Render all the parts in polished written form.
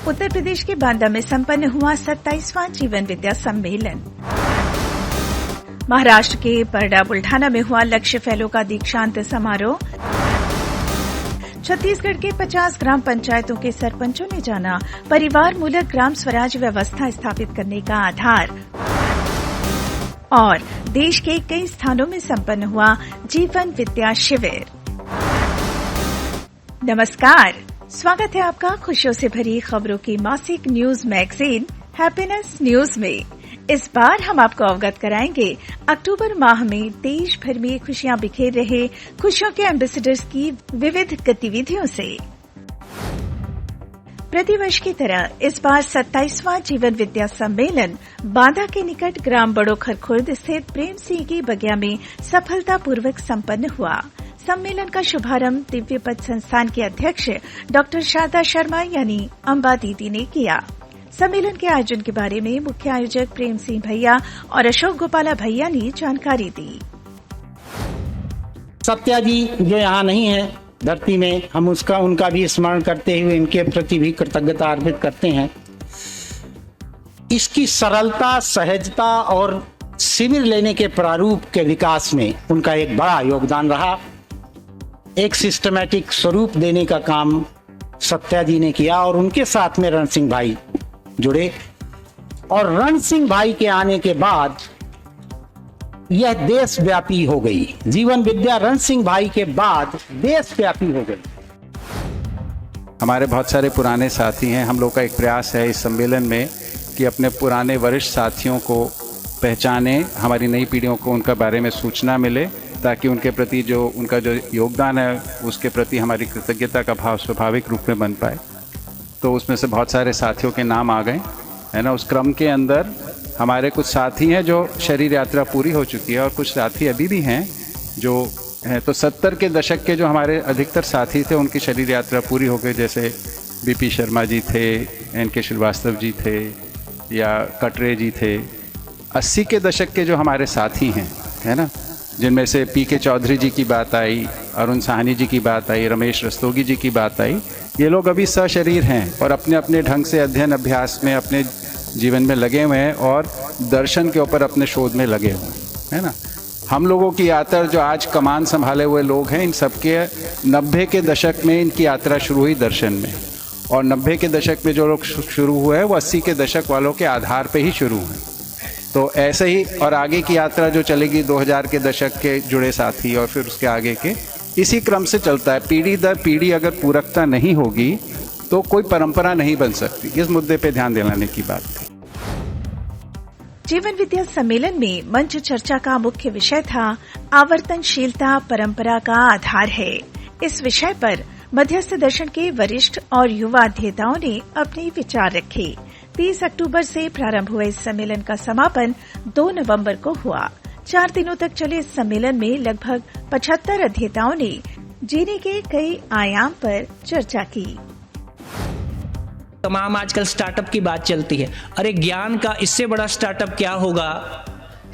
उत्तर प्रदेश के बांदा में संपन्न हुआ 27वां जीवन विद्या सम्मेलन। महाराष्ट्र के परडा बुल्ढाना में हुआ लक्ष्य फेलो का दीक्षांत समारोह। छत्तीसगढ़ के 50 ग्राम पंचायतों के सरपंचों ने जाना परिवार मूलक ग्राम स्वराज व्यवस्था स्थापित करने का आधार। और देश के कई स्थानों में संपन्न हुआ जीवन विद्या शिविर। नमस्कार, स्वागत है आपका खुशियों से भरी खबरों की मासिक न्यूज मैगजीन हैप्पीनेस न्यूज में। इस बार हम आपको अवगत कराएंगे अक्टूबर माह में देश भर में खुशियां बिखेर रहे खुशियों के एम्बेसडर्स की विविध गतिविधियों से। प्रतिवर्ष की तरह इस बार 27वां जीवन विद्या सम्मेलन बांदा के निकट ग्राम बड़ोखर खुर्द स्थित प्रेम सिंह की बगिया में सफलतापूर्वक संपन्न हुआ। सम्मेलन का शुभारंभ दिव्य पथ संस्थान के अध्यक्ष डॉक्टर शारदा शर्मा यानी अम्बा दीदी ने किया। सम्मेलन के आयोजन के बारे में मुख्य आयोजक प्रेम सिंह भैया और अशोक गोपाला भैया ने जानकारी दी। सत्या जी जो यहाँ नहीं है धरती में, हम उनका भी स्मरण करते हुए इनके प्रति भी कृतज्ञता अर्पित करते हैं। इसकी सरलता, सहजता और शिविर लेने के प्रारूप के विकास में उनका एक बड़ा योगदान रहा। एक सिस्टमैटिक स्वरूप देने का काम सत्या जी ने किया और उनके साथ में रण सिंह भाई जुड़े और रण सिंह भाई के आने के बाद यह देशव्यापी हो गई। जीवन विद्या रण सिंह भाई के बाद देशव्यापी हो गई। हमारे बहुत सारे पुराने साथी हैं। हम लोग का एक प्रयास है इस सम्मेलन में कि अपने पुराने वरिष्ठ साथियों को पहचाने, हमारी नई पीढ़ियों को उनका बारे में सूचना मिले, ताकि उनके प्रति जो उनका जो योगदान है उसके प्रति हमारी कृतज्ञता का भाव स्वाभाविक रूप में बन पाए। तो उसमें से बहुत सारे साथियों के नाम आ गए है ना। उस क्रम के अंदर हमारे कुछ साथी हैं जो शरीर यात्रा पूरी हो चुकी है और कुछ साथी अभी भी हैं जो हैं। तो 70 के दशक के जो हमारे अधिकतर साथी थे उनकी शरीर यात्रा पूरी हो गई, जैसे बीपी शर्मा जी थे, एन.के. श्रीवास्तव जी थे या कटरे जी थे। 80 के दशक के जो हमारे साथी हैं है ना, जिनमें से पी.के. चौधरी जी की बात आई, अरुण साहनी जी की बात आई, रमेश रस्तोगी जी की बात आई। ये लोग अभी सशरीर हैं और अपने अपने ढंग से अध्ययन अभ्यास में अपने जीवन में लगे हुए हैं और दर्शन के ऊपर अपने शोध में लगे हुए हैं है ना। हम लोगों की यात्रा जो आज कमान संभाले हुए लोग हैं, इन सबके 90 के दशक में इनकी यात्रा शुरू हुई दर्शन में, और 90 के दशक में जो लोग शुरू हुए हैं वो 80 के दशक वालों के आधार पे ही शुरू हुए। तो ऐसे ही और आगे की यात्रा जो चलेगी 2000 के दशक के जुड़े साथी और फिर उसके आगे के, इसी क्रम से चलता है। पीढ़ी दर पीढ़ी अगर पूरकता नहीं होगी तो कोई परंपरा नहीं बन सकती। इस मुद्दे पे ध्यान दिलाने की बात थी। जीवन विद्या सम्मेलन में मंच चर्चा का मुख्य विषय था आवर्तनशीलता परंपरा का आधार है। इस विषय पर मध्यस्थ दर्शन के वरिष्ठ और युवा अध्येताओं ने अपने विचार रखे। 30 अक्टूबर से प्रारंभ हुए इस सम्मेलन का समापन 2 नवंबर को हुआ। 4 दिनों तक चले इस सम्मेलन में लगभग 75 अध्येताओं ने जीने के कई आयाम पर चर्चा की। तमाम आजकल स्टार्टअप की बात चलती है। अरे ज्ञान का इससे बड़ा स्टार्टअप क्या होगा?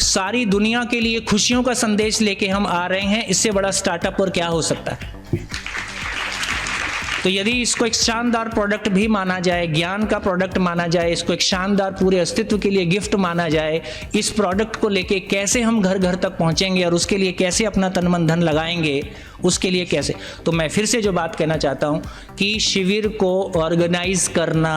सारी दुनिया के लिए खुशियों का संदेश लेके हम आ रहे हैं, इससे बड़ा स्टार्टअप और क्या हो सकता है? तो यदि इसको एक शानदार प्रोडक्ट भी माना जाए, ज्ञान का प्रोडक्ट माना जाए, इसको एक शानदार पूरे अस्तित्व के लिए गिफ्ट माना जाए, इस प्रोडक्ट को लेके कैसे हम घर घर तक पहुंचेंगे और उसके लिए कैसे अपना तन मन धन लगाएंगे, उसके लिए कैसे। तो मैं फिर से जो बात कहना चाहता हूं कि शिविर को ऑर्गेनाइज करना,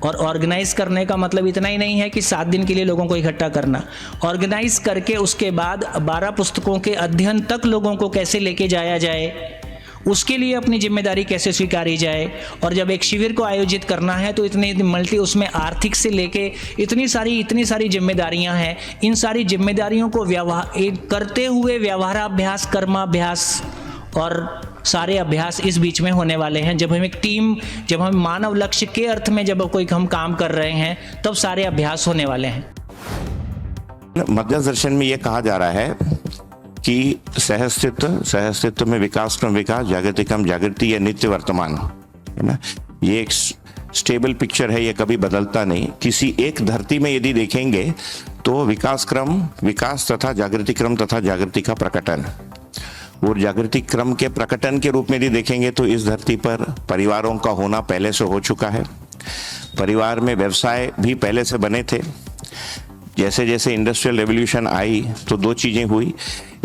और ऑर्गेनाइज करने का मतलब इतना ही नहीं है कि 7 दिन के लिए लोगों को इकट्ठा करना। ऑर्गेनाइज करके उसके बाद 12 पुस्तकों के अध्ययन तक लोगों को कैसे लेके जाया जाए, उसके लिए अपनी जिम्मेदारी कैसे स्वीकारी जाए। और जब एक शिविर को आयोजित करना है तो इतनी उसमें आर्थिक से लेके इतनी सारी जिम्मेदारियां हैं। इन सारी जिम्मेदारियों को करते हुए व्यवहाराभ्यास, कर्माभ्यास और सारे अभ्यास इस बीच में होने वाले हैं। जब हम एक टीम, जब हम मानव लक्ष्य के अर्थ में जब कोई हम काम कर रहे हैं, तब सारे अभ्यास होने वाले हैं। मध्यस्थ दर्शन में ये कहा जा रहा है कि सहअस्तित्व में विकास क्रम विकास, जागृति क्रम जागृति, या नित्य वर्तमान है ना। ये एक स्टेबल पिक्चर है, ये कभी बदलता नहीं। किसी एक धरती में यदि देखेंगे तो विकास क्रम विकास तथा जागृति क्रम तथा जागृति का प्रकटन, और जागृति क्रम के प्रकटन के रूप में यदि देखेंगे तो इस धरती पर परिवारों का होना पहले से हो चुका है। परिवार में व्यवसाय भी पहले से बने थे। जैसे जैसे इंडस्ट्रियल रेवोल्यूशन आई तो दो चीज़ें हुई,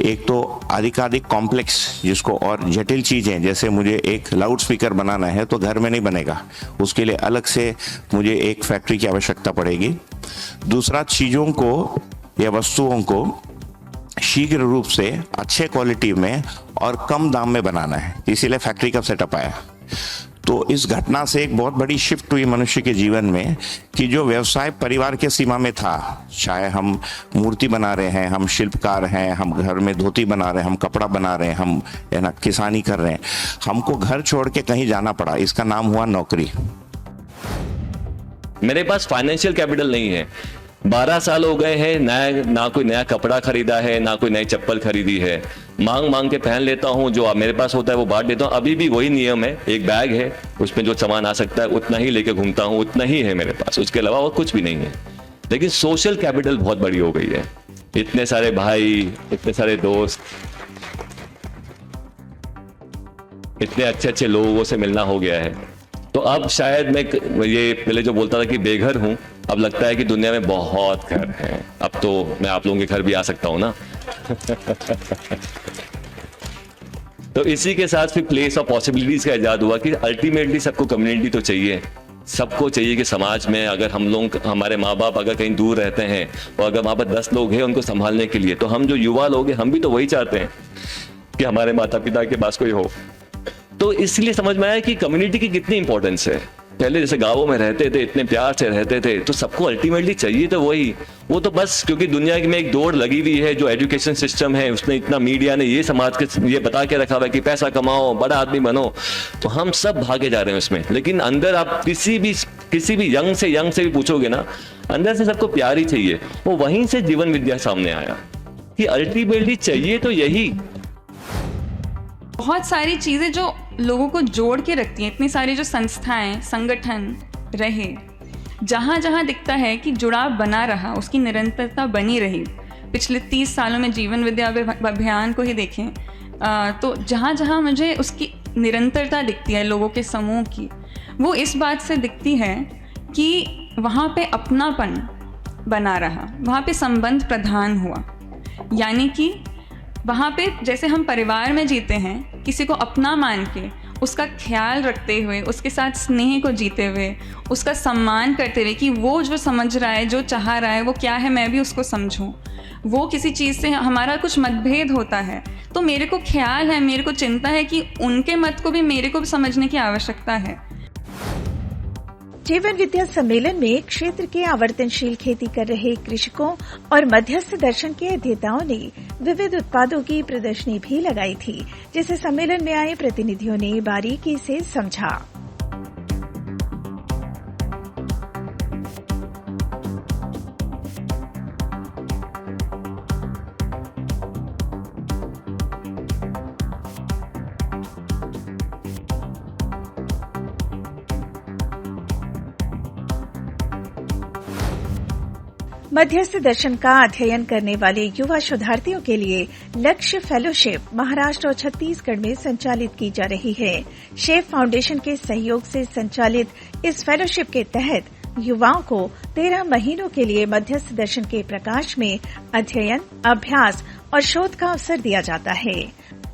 एक तो अधिकाधिक कॉम्प्लेक्स जिसको और जटिल चीज़ें, जैसे मुझे एक लाउड स्पीकर बनाना है तो घर में नहीं बनेगा, उसके लिए अलग से मुझे एक फैक्ट्री की आवश्यकता पड़ेगी। दूसरा, चीज़ों को या वस्तुओं को शीघ्र रूप से अच्छे क्वालिटी में और कम दाम में बनाना है, इसीलिए फैक्ट्री का सेटअप आया। तो इस घटना से एक बहुत बड़ी शिफ्ट हुई मनुष्य के जीवन में कि जो व्यवसाय परिवार के सीमा में था, चाहे हम मूर्ति बना रहे हैं, हम शिल्पकार हैं, हम घर में धोती बना रहे हैं, हम कपड़ा बना रहे हैं, हम है ना किसानी कर रहे हैं, हमको घर छोड़ के कहीं जाना पड़ा, इसका नाम हुआ नौकरी। मेरे पास फाइनेंशियल कैपिटल नहीं है, 12 साल हो गए हैं, ना कोई नया कपड़ा खरीदा है, ना कोई नई चप्पल खरीदी है, मांग मांग के पहन लेता हूँ, जो मेरे पास होता है वो बांट देता हूँ। अभी भी वही नियम है, एक बैग है उसमें जो सामान आ सकता है उतना ही लेके घूमता हूँ, उतना ही है मेरे पास, उसके अलावा और कुछ भी नहीं है। लेकिन सोशल कैपिटल बहुत बड़ी हो गई है, इतने सारे भाई, इतने सारे दोस्त, इतने अच्छे अच्छे लोगों से मिलना हो गया है। तो अब शायद मैं ये पहले जो बोलता था कि बेघर हूं, अब लगता है कि दुनिया में बहुत घर हैं। अब तो मैं आप लोगों के घर भी आ सकता हूं ना। तो इसी के साथ फिर प्लेस ऑफ पॉसिबिलिटीज का इजाद हुआ कि अल्टीमेटली सबको कम्युनिटी तो चाहिए, सबको चाहिए कि समाज में अगर हम लोग, हमारे माँ बाप अगर कहीं दूर रहते हैं और अगर वहाँ पर 10 लोग हैं उनको संभालने के लिए, तो हम जो युवा लोग हैं हम भी तो वही चाहते हैं कि हमारे माता पिता के पास कोई हो। तो इसलिए समझ में आया कि कम्युनिटी की कितनी इंपॉर्टेंस है। पहले जैसे गांवों में रहते थे, इतने प्यार से रहते थे, तो सबको अल्टीमेटली चाहिए तो वही, वो तो बस क्योंकि दुनिया में एक दौड़ लगी हुई है, जो एजुकेशन सिस्टम है उसने इतना, मीडिया ने ये समाज के ये बता के रखा हुआ है कि पैसा कमाओ, बड़ा आदमी बनो, तो हम सब भागे जा रहे हैं उसमें। लेकिन अंदर आप किसी भी यंग से भी पूछोगे ना, अंदर से सबको प्यार ही चाहिए। वो वहीं से जीवन विद्या सामने आया कि अल्टीमेटली चाहिए तो यही। बहुत सारी चीज़ें जो लोगों को जोड़ के रखती हैं, इतनी सारी जो संस्थाएं, संगठन रहे, जहाँ जहाँ दिखता है कि जुड़ाव बना रहा, उसकी निरंतरता बनी रही। पिछले 30 सालों में जीवन विद्या अभियान को ही देखें तो जहाँ जहाँ मुझे उसकी निरंतरता दिखती है लोगों के समूह की, वो इस बात से दिखती है कि वहाँ पे अपनापन बना रहा, वहाँ पे संबंध प्रधान हुआ। यानी कि वहाँ पे जैसे हम परिवार में जीते हैं, किसी को अपना मान के, उसका ख्याल रखते हुए, उसके साथ स्नेह को जीते हुए, उसका सम्मान करते हुए कि वो जो समझ रहा है, जो चाह रहा है, वो क्या है, मैं भी उसको समझूं। वो किसी चीज़ से हमारा कुछ मतभेद होता है तो मेरे को ख्याल है, मेरे को चिंता है कि उनके मत को भी मेरे को भी समझने की आवश्यकता है। जीवन विद्या सम्मेलन में क्षेत्र के आवर्तनशील खेती कर रहे कृषकों और मध्यस्थ दर्शन के अध्येताओं ने विविध उत्पादों की प्रदर्शनी भी लगाई थी, जिसे सम्मेलन में आए प्रतिनिधियों ने बारीकी से समझा। मध्यस्थ दर्शन का अध्ययन करने वाले युवा शोधार्थियों के लिए लक्ष्य फेलोशिप महाराष्ट्र और छत्तीसगढ़ में संचालित की जा रही है। शेफ फाउंडेशन के सहयोग से संचालित इस फेलोशिप के तहत युवाओं को 13 महीनों के लिए मध्यस्थ दर्शन के प्रकाश में अध्ययन, अभ्यास और शोध का अवसर दिया जाता है।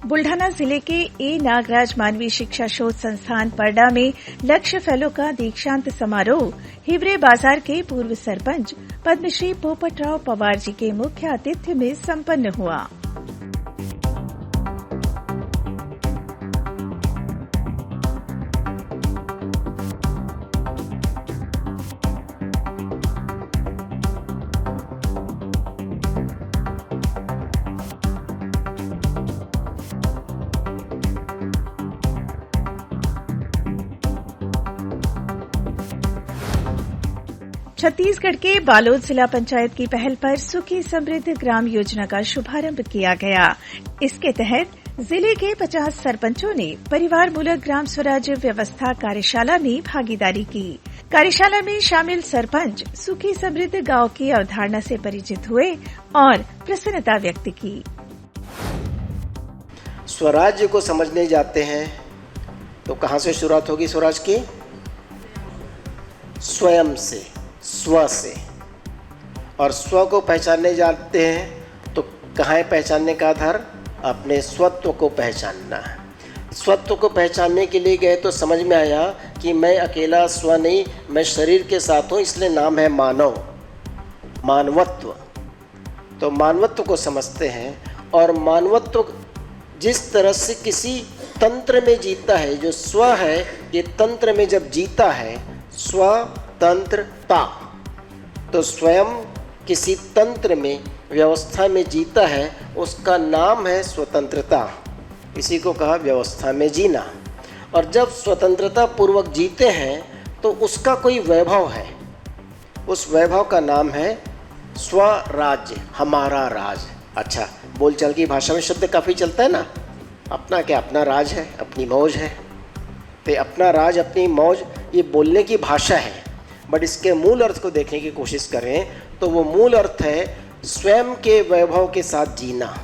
बुल्ढाना जिले के ए नागराज मानवीय शिक्षा शोध संस्थान परडा में लक्ष्य फेलो का दीक्षांत समारोह हिवरे बाजार के पूर्व सरपंच पद्मश्री पोपटराव पवार जी के मुख्य आतिथ्य में संपन्न हुआ। छत्तीसगढ़ के बालोद जिला पंचायत की पहल पर सुखी समृद्ध ग्राम योजना का शुभारंभ किया गया। इसके तहत जिले के 50 सरपंचों ने परिवार मूलक ग्राम स्वराज व्यवस्था कार्यशाला में भागीदारी की। कार्यशाला में शामिल सरपंच सुखी समृद्ध गांव की अवधारणा से परिचित हुए और प्रसन्नता व्यक्त की। स्वराज्य को समझने जाते हैं तो कहाँ से शुरुआत होगी स्वराज की? स्वयं से, स्व से। और स्व को पहचानने जाते हैं तो कहाँ है पहचानने का आधार? अपने स्वत्व को पहचानना है। स्वत्व को पहचानने के लिए गए तो समझ में आया कि मैं अकेला स्व नहीं, मैं शरीर के साथ हूँ, इसलिए नाम है मानव, मानवत्व। तो मानवत्व को समझते हैं, और मानवत्व जिस तरह से किसी तंत्र में जीता है, जो स्व है ये तंत्र में जब जीता है, स्वतंत्रता, तो स्वयं किसी तंत्र में, व्यवस्था में जीता है, उसका नाम है स्वतंत्रता। इसी को कहा व्यवस्था में जीना। और जब स्वतंत्रता पूर्वक जीते हैं तो उसका कोई वैभव है, उस वैभव का नाम है स्वराज्य, हमारा राज। अच्छा, बोलचाल की भाषा में शब्द काफ़ी चलता है ना, अपना क्या, अपना राज है, अपनी मौज है। तो अपना राज, अपनी मौज, ये बोलने की भाषा है, बट इसके मूल अर्थ को देखने की कोशिश करें तो वो मूल अर्थ है स्वयं के वैभव के साथ जीना।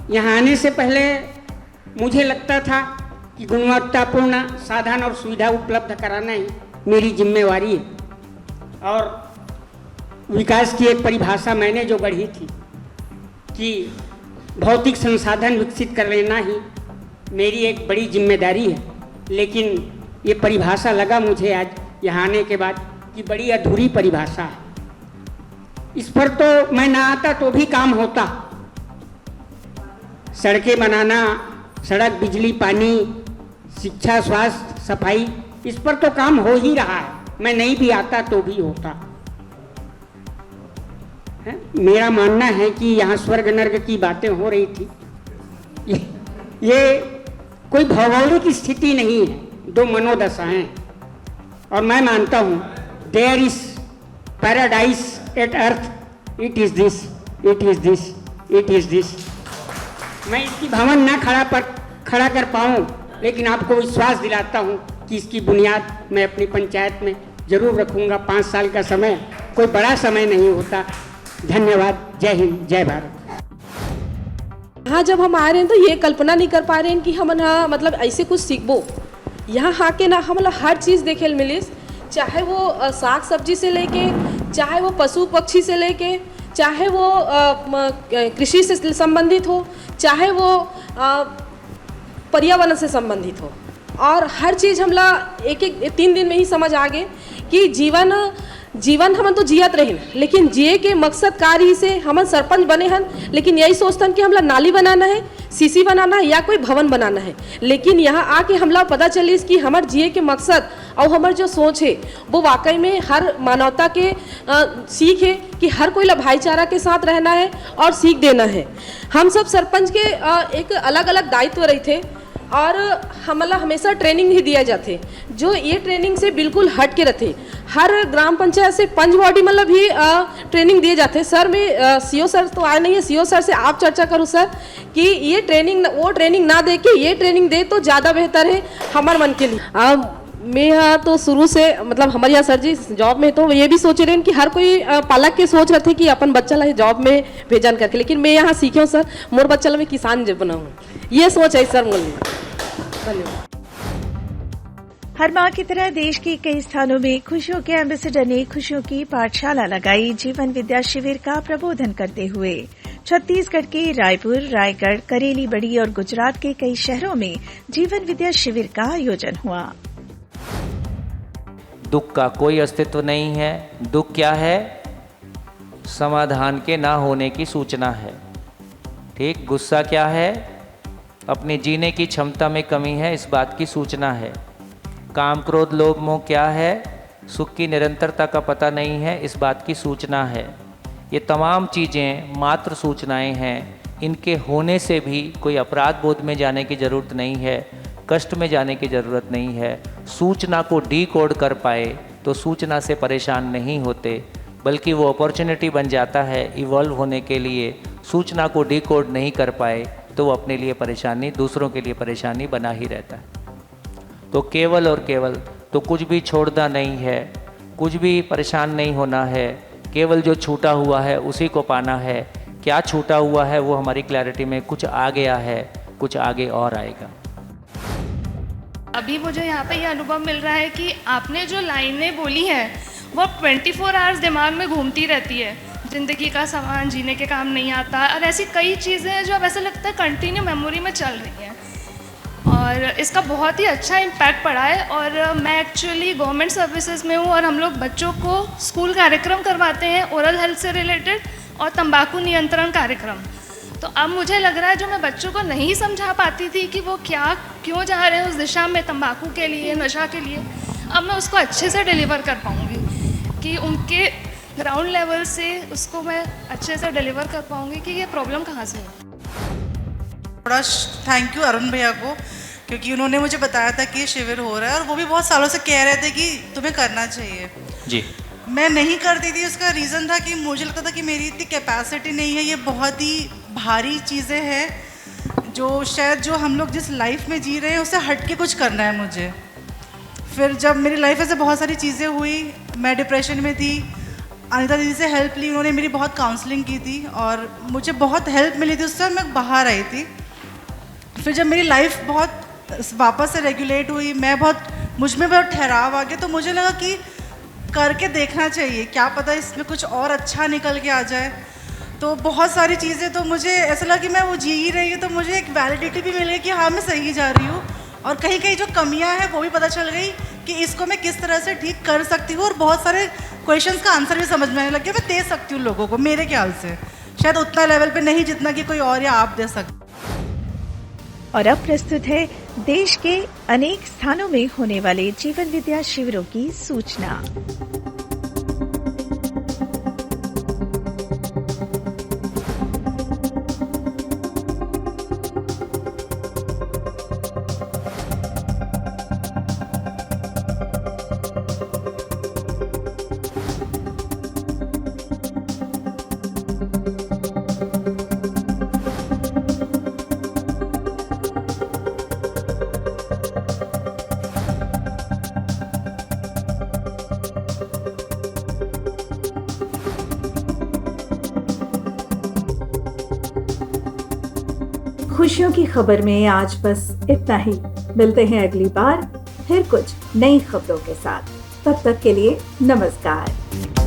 यहाँ आने से पहले मुझे लगता था कि गुणवत्तापूर्ण साधन और सुविधा उपलब्ध कराना ही मेरी जिम्मेवारी है। और विकास की एक परिभाषा मैंने जो गढ़ी थी कि भौतिक संसाधन विकसित कर लेना ही मेरी एक बड़ी जिम्मेदारी है, लेकिन ये परिभाषा लगा मुझे आज यहाँ आने के बाद कि बड़ी अधूरी परिभाषा है। इस पर तो मैं ना आता तो भी काम होता। सड़कें बनाना, सड़क, बिजली, पानी, शिक्षा, स्वास्थ्य, सफाई, इस पर तो काम हो ही रहा है। मैं नहीं भी आता तो भी होता है। मेरा मानना है कि यहाँ स्वर्ग नर्क की बातें हो रही थी, ये कोई भौगोलिक स्थिति नहीं है, दो मनोदशाएं। और मैं मानता हूँ there is paradise at earth, it is this, it is this, it is this. मैं इसकी भवन ना खड़ा कर पाऊँ, लेकिन आपको विश्वास दिलाता हूँ कि इसकी बुनियाद मैं अपनी पंचायत में जरूर रखूँगा। 5 साल का समय कोई बड़ा समय नहीं होता। धन्यवाद। जय हिंद, जय भारत। हाँ, जब हम आ रहे हैं तो ये कल्पना नहीं कर पा रहे हैं कि हम ना मतलब ऐसे कुछ सीखबो। यहाँ आके ना हम हर चीज़ देखे मिली, चाहे वो साग सब्जी से लेके, चाहे वो पशु पक्षी से लेके, चाहे वो कृषि से संबंधित हो, चाहे वो पर्यावरण से संबंधित हो, और हर चीज़ हमला एक 3 दिन में ही समझ आ गए कि जीवन हम तो जियत रहे, लेकिन जिए के मकसद कार्य ही से हम सरपंच बने हन, लेकिन यही सोचतन कि हमला नाली बनाना है, सीसी बनाना है या कोई भवन बनाना है। लेकिन यहाँ आके हमला पता चली कि हमार जिए के मकसद और हमार जो सोच है वो वाकई में हर मानवता के सीख है कि हर कोई ला भाईचारा के साथ रहना है और सीख देना है। हम सब सरपंच के एक अलग अलग दायित्व रहे थे, और हमला हमेशा ट्रेनिंग ही दिया जाते जो ये ट्रेनिंग से बिल्कुल हट के रहते। हर ग्राम पंचायत से पंच बॉडी मतलब भी ट्रेनिंग दिए जाते। सर में सीओ सर तो आए नहीं है, सीओ सर से आप चर्चा करूँ सर कि ये ट्रेनिंग वो ट्रेनिंग ना दे के ये ट्रेनिंग दे तो ज़्यादा बेहतर है हमारे मन के लिए। मैं यहाँ तो शुरू से मतलब हमारे यहाँ सर जी जॉब में तो ये भी सोच रहे हैं कि हर कोई पालक के सोच रहे थे कि अपन बच्चा ला जॉब में भेजन करके, लेकिन मैं यहाँ सीखी हूँ सर मोर बच्चा ला मैं किसान जब बनाऊँ, ये सोच है सर मुझे। धन्यवाद। हर माह की तरह देश के कई स्थानों में खुशियों के एम्बेसडर ने खुशियों की पाठशाला लगाई। जीवन विद्या शिविर का प्रबोधन करते हुए छत्तीसगढ़ के रायपुर, रायगढ़, करेली, बड़ी और गुजरात के कई शहरों में जीवन विद्या शिविर का आयोजन हुआ। दुख का कोई अस्तित्व नहीं है। दुख क्या है? समाधान के ना होने की सूचना है। ठीक। गुस्सा क्या है? अपने जीने की क्षमता में कमी है, इस बात की सूचना है। काम, क्रोध, लोभ, मोह क्या है? सुख की निरंतरता का पता नहीं है, इस बात की सूचना है। ये तमाम चीज़ें मात्र सूचनाएं हैं। इनके होने से भी कोई अपराध बोध में जाने की ज़रूरत नहीं है, कष्ट में जाने की ज़रूरत नहीं है। सूचना को डीकोड कर पाए तो सूचना से परेशान नहीं होते, बल्कि वो अपॉर्चुनिटी बन जाता है इवॉल्व होने के लिए। सूचना को डीकोड नहीं कर पाए तो वो अपने लिए परेशानी, दूसरों के लिए परेशानी बना ही रहता है। तो केवल और केवल तो कुछ भी छोड़ना नहीं है, कुछ भी परेशान नहीं होना है। केवल जो छूटा हुआ है उसी को पाना है। क्या छूटा हुआ है वो हमारी क्लैरिटी में कुछ आ गया है, कुछ आगे और आएगा। अभी मुझे यहाँ पे ये अनुभव मिल रहा है कि आपने जो लाइनें बोली हैं वो 24 आवर्स दिमाग में घूमती रहती है। ज़िंदगी का सामान जीने के काम नहीं आता, और ऐसी कई चीज़ें हैं जो अब ऐसा लगता है कंटिन्यू मेमोरी में चल रही हैं, और इसका बहुत ही अच्छा इम्पैक्ट पड़ा है। और मैं एक्चुअली गवर्नमेंट सर्विसेज में हूँ, और हम लोग बच्चों को स्कूल कार्यक्रम करवाते हैं ओरल हेल्थ से रिलेटेड और तंबाकू नियंत्रण कार्यक्रम। तो अब मुझे लग रहा है जो मैं बच्चों को नहीं समझा पाती थी कि वो क्यों जा रहे हैं उस दिशा में, तंबाकू के लिए, नशा के लिए, अब मैं उसको अच्छे से डिलीवर कर पाऊँगी कि उनके ग्राउंड लेवल से उसको मैं अच्छे से डिलीवर कर पाऊँगी कि ये प्रॉब्लम कहाँ से है। थोड़ा थैंक यू अरुण भैया को, क्योंकि उन्होंने मुझे बताया था कि ये शिविर हो रहा है, और वो भी बहुत सालों से कह रहे थे कि तुम्हें करना चाहिए। जी, मैं नहीं करती थी, उसका रीज़न था कि मुझे लगता था कि मेरी इतनी कैपेसिटी नहीं है, ये बहुत ही भारी चीज़ें हैं जो शायद जो हम लोग जिस लाइफ में जी रहे हैं उससे हट के कुछ करना है मुझे। फिर जब मेरी लाइफ में से बहुत सारी चीज़ें हुई, मैं डिप्रेशन में थी, अनिता दीदी से हेल्प ली, उन्होंने मेरी बहुत काउंसलिंग की थी और मुझे बहुत हेल्प मिली थी, उससे मैं बाहर आई थी। फिर जब मेरी लाइफ बहुत वापस से रेगुलेट हुई, मुझ में बहुत ठहराव आ गया, तो मुझे लगा कि करके देखना चाहिए, क्या पता इसमें कुछ और अच्छा निकल के आ जाए। तो बहुत सारी चीज़ें, तो मुझे ऐसा लगा कि मैं वो जी ही रही हूँ, तो मुझे एक वैलिडिटी भी मिल गई कि हाँ मैं सही जा रही हूँ, और कहीं कहीं जो कमियाँ हैं वो भी पता चल गई कि इसको मैं किस तरह से ठीक कर सकती हूँ, और बहुत सारे क्वेश्चंस का आंसर भी समझ में आने लग गया। मैं दे सकती हूँ लोगों को, मेरे ख्याल से शायद उतना लेवल पे नहीं जितना कि कोई और या आप दे सकते। और अब प्रस्तुत है देश के अनेक स्थानों में होने वाले जीवन विद्या शिविरों की सूचना। खुशियों की खबर में आज बस इतना ही। मिलते हैं अगली बार फिर कुछ नई खबरों के साथ। तब तक के लिए नमस्कार।